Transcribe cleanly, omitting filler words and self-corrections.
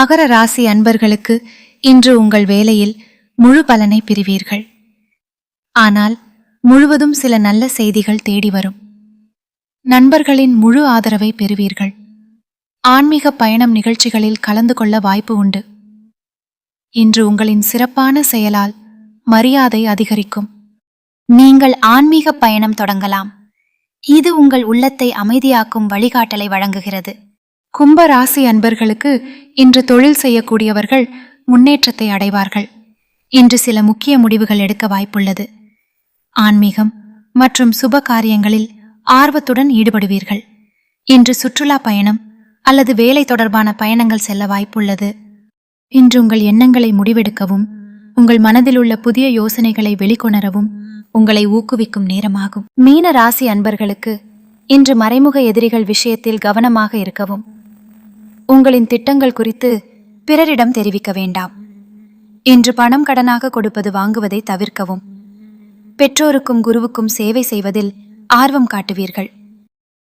மகர ராசி அன்பர்களுக்கு இன்று உங்கள் வேலையில் முழு பலனை பெறுவீர்கள். ஆனால் முழுவதும் சில நல்ல செய்திகள் தேடி வரும். நண்பர்களின் முழு ஆதரவை பெறுவீர்கள். ஆன்மீக பயணம் நிகழ்ச்சிகளில் கலந்து கொள்ள வாய்ப்பு உண்டு. இன்று உங்களின் சிறப்பான செயலால் மரியாதை அதிகரிக்கும். நீங்கள் ஆன்மீக பயணம் தொடங்கலாம். இது உங்கள் உள்ளத்தை அமைதியாக்கும் வழிகாட்டலை வழங்குகிறது. கும்ப ராசி அன்பர்களுக்கு இன்று தொழில் செய்யக்கூடியவர்கள் முன்னேற்றத்தை அடைவார்கள். இன்று சில முக்கிய முடிவுகள் எடுக்க வாய்ப்புள்ளது. ஆன்மீகம் மற்றும் சுப காரியங்களில் ஆர்வத்துடன் ஈடுபடுவீர்கள். இன்று சுற்றுலா பயணம் அல்லது வேலை தொடர்பான பயணங்கள் செல்ல வாய்ப்புள்ளது. இன்று உங்கள் எண்ணங்களை முடிவெடுக்கவும் உங்கள் மனதில் உள்ள புதிய யோசனைகளை வெளிக்கொணரவும் உங்களை ஊக்குவிக்கும் நேரமாகும். மீன ராசி அன்பர்களுக்கு இன்று மறைமுக எதிரிகள் விஷயத்தில் கவனமாக இருக்கவும். உங்களின் திட்டங்கள் குறித்து பிறரிடம் தெரிவிக்க வேண்டாம். இன்று பணம் கடனாக கொடுப்பது வாங்குவதை தவிர்க்கவும். பெற்றோருக்கும் குருவுக்கும் சேவை செய்வதில் ஆர்வம் காட்டுவீர்கள்.